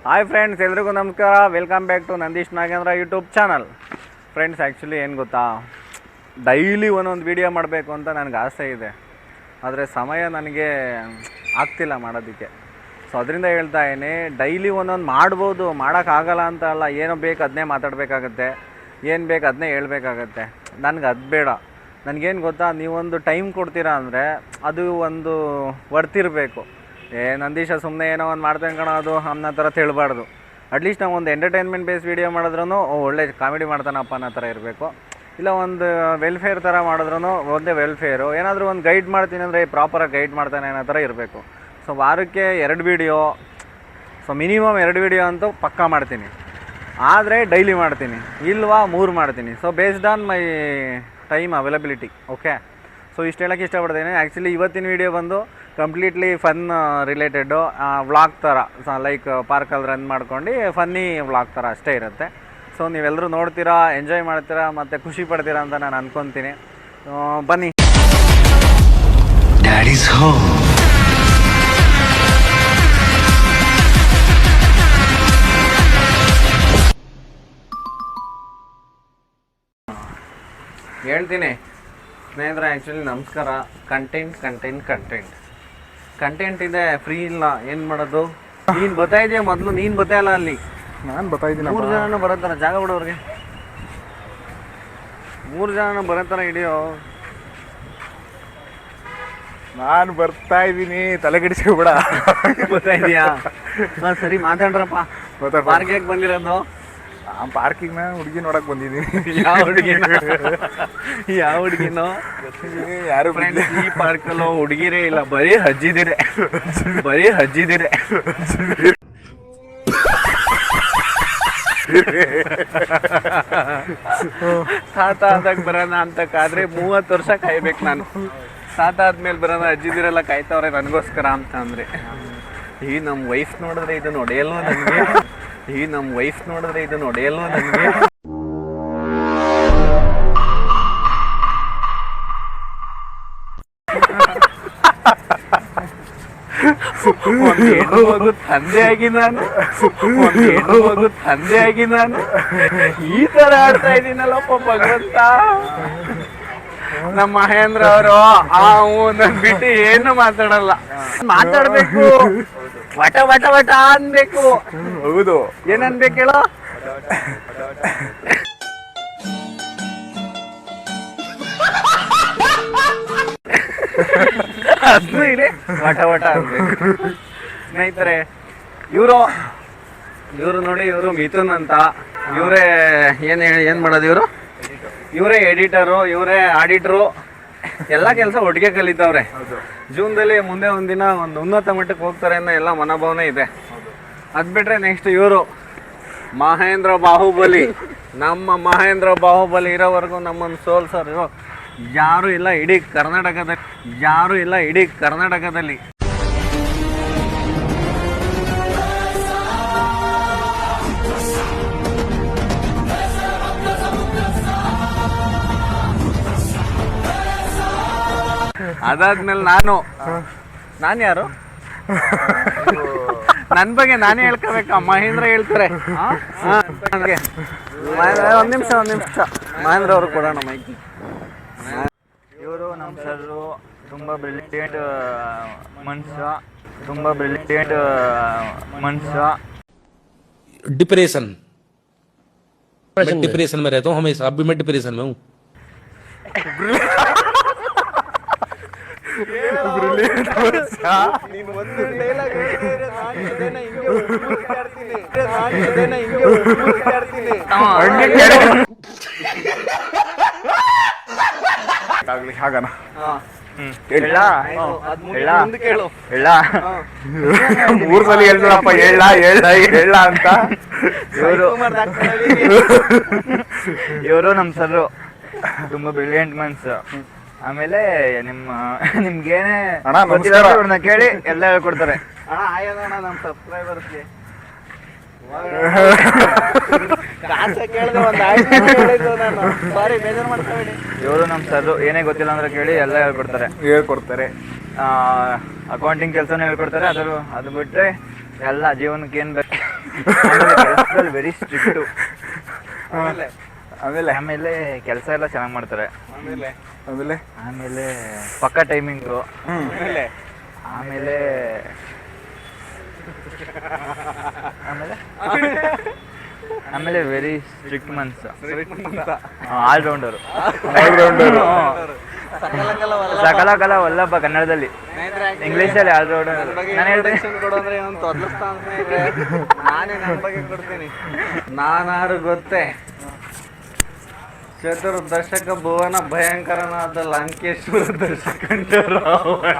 Hi friends, ಎಲ್ರಿಗೂ ನಮಸ್ಕಾರ. Welcome back to Nandish Nagendra YouTube channel. Friends, actually ಏನು ಗೊತ್ತಾ, ಡೈಲಿ ಒಂದೊಂದು ವೀಡಿಯೋ ಮಾಡಬೇಕು ಅಂತ ನನಗೆ ಆಸೆ ಇದೆ. ಆದರೆ ಸಮಯ ನನಗೆ ಆಗ್ತಿಲ್ಲ ಮಾಡೋದಕ್ಕೆ. ಸೊ ಅದರಿಂದ ಹೇಳ್ತಾ ಇದ್ದೀನಿ, ಡೈಲಿ ಒಂದೊಂದು ಮಾಡ್ಬೋದು, ಮಾಡೋಕ್ಕಾಗಲ್ಲ ಅಂತ ಅಲ್ಲ. ಏನೋ ಬೇಕು ಅದನ್ನೇ ಮಾತಾಡಬೇಕಾಗತ್ತೆ, ಏನು ಬೇಕು ಅದನ್ನೇ ಹೇಳ್ಬೇಕಾಗತ್ತೆ. ನನಗೆ ಅದು ಬೇಡ. ನನಗೇನು ಗೊತ್ತಾ, ನೀವೊಂದು ಟೈಮ್ ಕೊಡ್ತೀರಾ ಅಂದರೆ ಅದು ಒಂದು ವರ್ತಿರಬೇಕು. ನಂದೀಶ ಸುಮ್ಮನೆ ಏನೋ ಒಂದು ಮಾಡ್ತೇನೆ ಕಣ, ಅದು ಅನ್ನೋ ಥರ ತಿಳ್ಬಾರ್ದು. ಅಟ್ಲೀಸ್ಟ್ ನಾವು ಒಂದು ಎಂಟರ್ಟೈನ್ಮೆಂಟ್ ಬೇಸ್ ವೀಡಿಯೋ ಮಾಡಿದ್ರೂ ಒಳ್ಳೆ ಕಾಮಿಡಿ ಮಾಡ್ತಾನಪ್ಪ ಅನ್ನೋ ಥರ ಇರಬೇಕು. ಇಲ್ಲ ಒಂದು ವೆಲ್ಫೇರ್ ಥರ ಮಾಡಿದ್ರೂ ಒಂದೇ ವೆಲ್ಫೇರು. ಏನಾದರೂ ಒಂದು ಗೈಡ್ ಮಾಡ್ತೀನಿ ಅಂದರೆ ಪ್ರಾಪರಾಗಿ ಗೈಡ್ ಮಾಡ್ತಾನೆ ಅನ್ನೋ ಥರ ಇರಬೇಕು. ಸೊ ವಾರಕ್ಕೆ 2 ವೀಡಿಯೋ, ಸೊ ಮಿನಿಮಮ್ 2 ವೀಡಿಯೋ ಅಂತೂ ಪಕ್ಕಾ ಮಾಡ್ತೀನಿ. ಆದರೆ ಡೈಲಿ ಮಾಡ್ತೀನಿ, ಇಲ್ವಾ 3 ಮಾಡ್ತೀನಿ. So based on my time availability. Okay, so ಇಷ್ಟು ಹೇಳೋಕ್ಕೆ ಇಷ್ಟಪಡ್ತೀನಿ. ಆ್ಯಕ್ಚುಲಿ ಇವತ್ತಿನ ವೀಡಿಯೋ ಬಂದು ಕಂಪ್ಲೀಟ್ಲಿ ಫನ್ ರಿಲೇಟೆಡ್ಡು, ವ್ಲಾಗ್ ಥರ, ಲೈಕ್ ಪಾರ್ಕಲ್ಲಿ ರನ್ ಮಾಡ್ಕೊಂಡು ಫನ್ನಿ ವ್ಲಾಗ್ ಥರ ಅಷ್ಟೇ ಇರುತ್ತೆ. ಸೊ ನೀವೆಲ್ಲರೂ ನೋಡ್ತೀರಾ, ಎಂಜಾಯ್ ಮಾಡ್ತೀರಾ ಮತ್ತು ಖುಷಿ ಪಡ್ತೀರಾ ಅಂತ ನಾನು ಅಂದ್ಕೊತೀನಿ. ಬನ್ನಿ. Daddies home. ಹೇಳ್ತೀನಿ ಸ್ನೇಹಿತರೆ, ಆ್ಯಕ್ಚುಲಿ ನಮಸ್ಕಾರ. ಕಂಟೆಂಟ್ ಇದೆ, ಫ್ರೀ ಇಲ್ಲ, ಏನು ಮಾಡೋದು? ನೀನು ಬರ್ತಾ ಇದೆಯಾ? ಮೊದಲು ನೀನು ಬರ್ತಾ ಇಲ್ಲ, ಅಲ್ಲಿ ನಾನು ಬರ್ತಾ ಇದ್ದೀನಿ. 3 ಜನನೂ ಬರೋತ್ತಾರ, ಜಾಗ ಬಿಡೋರಿಗೆ 3 ಜನನೂ ಬರೋತ್ತಾರ ಹಿಡಿಯೋ. ನಾನು ಬರ್ತಾ ಇದ್ದೀನಿ, ತಲೆಗೆಡಿಸ್ಕೊಬೇಡ. ಬರ್ತಾ ಇದೆಯಾ? ಹಾಂ ಸರಿ, ಮಾತಾಡ್ರಪ್ಪ. ಪಾರ್ಕಿಗೆ ಬಂದಿರೋದು? ಪಾರ್ಕಿಂಗ್ನ ಹುಡುಗಿ ನೋಡಕ್ ಬಂದಿದ್ದೀನಿ. ಯಾವ ಹುಡುಗಿನೋ ಯಾರು ಫ್ರೆಂಡ್? ಈ ಪಾರ್ಕಲ್ಲೋ ಹುಡುಗಿರೇ ಇಲ್ಲ, ಬರೀ ಹಜ್ಜಿದಿರೆ. ತಾತ ಆದಾಗ ಬರೋಣ ಅಂತಕ್ಕಾದ್ರೆ 30 ವರ್ಷ ಕಾಯ್ಬೇಕು ನಾನು. ತಾತ ಆದ್ಮೇಲೆ ಬರೋಣ, ಅಜ್ಜಿದಿರೆಲ್ಲ ಕಾಯ್ತವ್ರೆ ನನಗೋಸ್ಕರ ಅಂತ ಅಂದ್ರೆ, ಈ ನಮ್ಮ ವೈಫ್ ನೋಡಿದ್ರೆ ಇದು ನೋಡೆಯಲ್ವ ನನಗೆ. ತಂದೆ ಆಗಿ ನಾನು ಈ ತರ ಆಡ್ತಾ ಇದ್ದೀನಲ್ಲಪ್ಪ ಭಗವಂತ. ನಮ್ಮ ಮಹೇಂದ್ರ ಅವರು ನನ್ ಬಿಟ್ಟು ಏನು ಮಾತಾಡಲ್ಲ, ಮಾತಾಡ್ಬೇಕು, ವಟ ವಟ ವಟ ಅನ್ಬೇಕು. ಹೌದು, ಏನನ್ಬೇಕು ಹೇಳೋ? ಅದ್ನು ಇದೆ, ವಟ ವಟ ಅನ್ಬೇಕು. ಸ್ನೇಹಿತರೆ, ಇವರು ನೋಡಿ, ಇವರು ಮಿಥುನ್ ಅಂತ. ಇವರೇ ಏನ್ ಮಾಡೋದು, ಇವರೇ ಎಡಿಟರು, ಇವರೇ ಆಡಿಟ್ರು, ಎಲ್ಲ ಕೆಲಸ ಒಟ್ಟಿಗೆ ಕಲಿತವ್ರೆ. ಜೂನ್ದಲ್ಲಿ ಮುಂದೆ ಒಂದಿನ ಒಂದು ಉನ್ನತ ಮಟ್ಟಕ್ಕೆ ಹೋಗ್ತಾರೆ ಅನ್ನೋ ಎಲ್ಲ ಮನೋಭಾವನೆ ಇದೆ. ಅದು ಬಿಟ್ರೆ ನೆಕ್ಸ್ಟ್ ಇವರು ಮಹೇಂದ್ರ ಬಾಹುಬಲಿ. ನಮ್ಮ ಮಹೇಂದ್ರ ಬಾಹುಬಲಿ ಇರೋವರೆಗೂ ನಮ್ಮನ್ನು ಸೋಲ್ಸೋರು ಯಾರೂ ಇಲ್ಲ ಇಡೀ ಕರ್ನಾಟಕದಲ್ಲಿ. ಅದಾದ್ಮೇಲೆ ನಾನು ಯಾರು? ನನ್ನ ಬಗ್ಗೆ ನಾನೇ ಹೇಳ್ಕೋಬೇಕಾ? ಮಹೇಂದ್ರ ಹೇಳ್ತಾರೆ. ಒಂದ್ ನಿಮಿಷ ಮಹೇಂದ್ರ ಅವ್ರು ಕೊಡೋಣ ಮೈಕ್. ಇವರು ನಮ್ಮ ಸರ್ರು, ತುಂಬ ಬ್ರಿಲಿಯಂಟ್ ಮನುಷ್ಯ. डिप्रेशन में रहता हूँ हमेशा. अब भी मैं डिप्रेशन में हूँ. ಹಾಗಣ ಹೇಳ 3 ಸಲ ಹೇಳ್ತಾರಪ್ಪ, ಹೇಳ ಅಂತ. ಇವರು ನಮ್ಮ ಸರ್ರು, ತುಂಬಾ ಬ್ರಿಲಿಯಂಟ್ ಮನ್ಸು. ಆಮೇಲೆ ನಿಮ್ಗೇನೆ ಇವ್ರನ್ನ ಕೇಳಿ ಎಲ್ಲ ಹೇಳ್ಕೊಡ್ತಾರೆ. ನಮ್ಮ ಸಬ್ಸ್ಕ್ರೈಬರ್ಸ್ಗೆ ಇವರು ನಮ್ಮ ಸರ್ರು, ಏನೇ ಗೊತ್ತಿಲ್ಲ ಅಂದ್ರೆ ಕೇಳಿ ಎಲ್ಲ ಹೇಳ್ಕೊಡ್ತಾರೆ. ಅಕೌಂಟಿಂಗ್ ಕೆಲಸನೂ ಹೇಳ್ಕೊಡ್ತಾರೆ. ಅದು ಬಿಟ್ಟರೆ ಎಲ್ಲ ಜೀವನಕ್ಕೆ ಏನು ಬೇಕು ಕೆಲಸದಲ್ಲಿ ವೆರಿ ಸ್ಟ್ರಿಕ್ಟು. ಆಮೇಲೆ ಆಮೇಲೆ ಕೆಲಸ ಎಲ್ಲ ಚೆನ್ನಾಗಿ ಮಾಡ್ತಾರೆ. ಆಮೇಲೆ ಆಮೇಲೆ ಪಕ್ಕ ಟೈಮಿಂಗು. ಆಮೇಲೆ ಆಮೇಲೆ ವೆರಿ ಸ್ಟ್ರಿಕ್ಟ್ ಮನ್ಸು. ಆಲ್ರೌಂಡರು. ಸಕಲ ವಲ್ಲಭ ಕನ್ನಡದಲ್ಲಿ, ಇಂಗ್ಲೀಷಲ್ಲಿ ಆಲ್ರೌಂಡರ್. ನಾನು ಹೇಳ್ತೀನಿ ನಾನೇ ನನ್ನ ಬಗ್ಗೆ ಕೊಡ್ತೀನಿ. ನಾನಾರು ಗೊತ್ತೇ, ಚತುರ್ದಶಕ ಭುವನ ಭಯಂಕರನಾದ ಲಂಕೇಶ್ವರ ದಶಕಂಠ ರಾವಣ,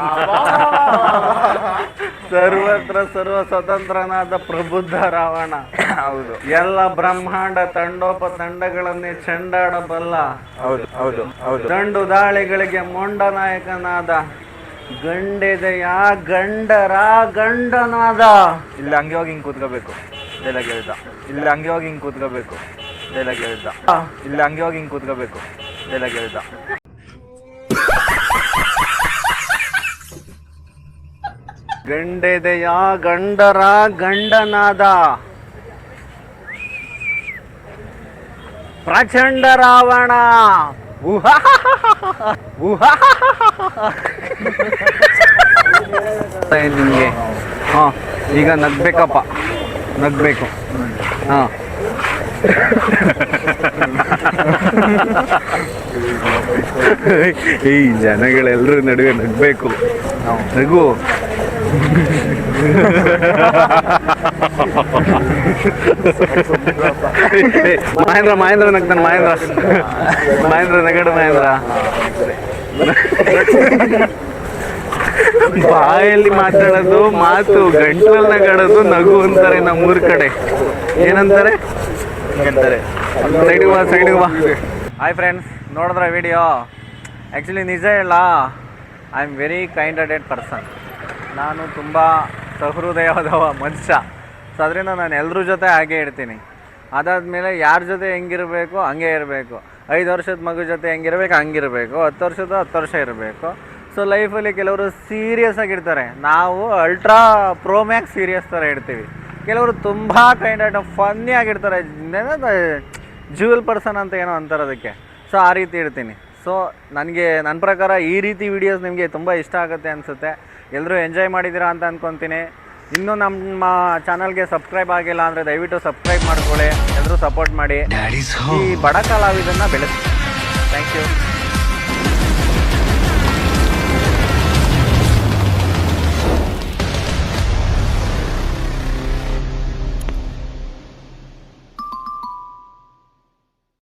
ಸರ್ವತ್ರ ಸರ್ವ ಸ್ವತಂತ್ರನಾದ ಪ್ರಬುದ್ಧ ರಾವಣ. ಹೌದು ಎಲ್ಲ ಬ್ರಹ್ಮಾಂಡ ತಂಡೋಪತಂಡಗಳನ್ನೇ ಚೆಂಡಾಡಬಲ್ಲ. ಹೌದು ಹೌದು ಹೌದು. ದಂಡು ದಾಳಿಗಳಿಗೆ ಮೊಂಡ ನಾಯಕನಾದ ಗಂಡೆದೆಯ ಗಂಡನಾದ. ಇಲ್ಲಿ ಹಂಗೆ ಹೋಗಿ ಹಿಂಗೆ ಕೂತ್ಕೋಬೇಕು, ಡೈಲಾಗ್ ಹೇಳ್ದ. ಇಲ್ಲಿ ಹಂಗೆ ಹೋಗಿ ಹಿಂಗೆ ಕೂತ್ಕೋಬೇಕು, ಡೈಲಾಗ್ ಹೇಳ್ದ. ಇಲ್ಲಿ ಹಂಗೆ ಹೋಗಿ ಹಿಂಗೆ ಕೂತ್ಕೋಬೇಕು, ಡೈಲಾಗ್ ಹೇಳ್ದ. ಗಂಡೆದೆಯ ಗಂಡನಾದ ಪ್ರಚಂಡ ರಾವಣ. ನಿಮಗೆ ಹಾಂ, ಈಗ ನಗ್ಬೇಕಪ್ಪ, ನಗ್ಬೇಕು. ಹಾಂ, ಈ ಜನಗಳೆಲ್ಲರೂ ನಡುವೆ ನಗ್ಬೇಕು. ನಗು. ಮಹೇಂದ್ರ ನಗ್ತಾನೆ. ಮಹೇಂದ್ರ ನಗಡು. ಬಾಯಲ್ಲಿ ಮಾತಾಡೋದು ಮಾತು, ಗಂಟಲಲ್ಲಿ ನಗಾಡೋದು ನಗು ಅಂತಾರೆ ನಮ್ಮೂರ್ ಕಡೆ. ಏನಂತಾರೆ? ಸೈಡಿಗೆ ಬಾ. ಹಾಯ್ ಫ್ರೆಂಡ್ಸ್, ನೋಡಿದ್ರೆ ವಿಡಿಯೋ? ಆ್ಯಕ್ಚುಲಿ ನಿಜ ಹೇಳ, I am very kind hearted person. ನಾನು ತುಂಬ ಸಹೃದಯವಾದ ಮನುಷ್ಯ. ಸೊ ಅದರಿಂದ ನಾನು ಎಲ್ಲರ ಜೊತೆ ಹಾಗೆ ಇರ್ತೀನಿ. ಅದಾದಮೇಲೆ ಯಾರ ಜೊತೆ ಹೆಂಗಿರಬೇಕು ಹಂಗೆ ಇರಬೇಕು. 5 ವರ್ಷದ ಮಗು ಜೊತೆ ಹೆಂಗಿರ್ಬೇಕು ಹಂಗಿರಬೇಕು. 10 ವರ್ಷದ 10 ವರ್ಷ ಇರಬೇಕು. ಸೊ ಲೈಫಲ್ಲಿ ಕೆಲವರು ಸೀರಿಯಸ್ ಆಗಿರ್ತಾರೆ, ನಾವು ಅಲ್ಟ್ರಾ ಪ್ರೋಮ್ಯಾಕ್ಸ್ ಸೀರಿಯಸ್ ಥರ ಇರ್ತೀವಿ. ಕೆಲವರು ತುಂಬ ಕೈಂಡ್ ಆಫ್ ಫನ್ನಿ ಆಗಿರ್ತಾರೆ, ಜ್ಯುವೆಲ್ ಪರ್ಸನ್ ಅಂತ ಏನೋ ಅಂತಾರೆ ಅದಕ್ಕೆ. ಸೊ ಆ ರೀತಿ ಇರ್ತೀನಿ. ಸೊ ನನ್ನ ಪ್ರಕಾರ ಈ ರೀತಿ ವೀಡಿಯೋಸ್ ನಿಮಗೆ ತುಂಬ ಇಷ್ಟ ಆಗುತ್ತೆ ಅನಿಸುತ್ತೆ. ಎಲ್ಲರೂ ಎಂಜಾಯ್ ಮಾಡಿದ್ದೀರಾ ಅಂತ ಅಂದ್ಕೊತೀನಿ. ಇನ್ನೂ ನಮ್ಮ ಚಾನಲ್ಗೆ ಸಬ್ಸ್ಕ್ರೈಬ್ ಆಗಿಲ್ಲ ಅಂದರೆ ದಯವಿಟ್ಟು ಸಬ್ಸ್ಕ್ರೈಬ್ ಮಾಡ್ಕೊಳ್ಳಿ. ಎಲ್ಲರೂ ಸಪೋರ್ಟ್ ಮಾಡಿ. ಈ ಬಡ ಕಲಾವಿದನ್ನು ಬೆಳೆಸಿ. Thank you.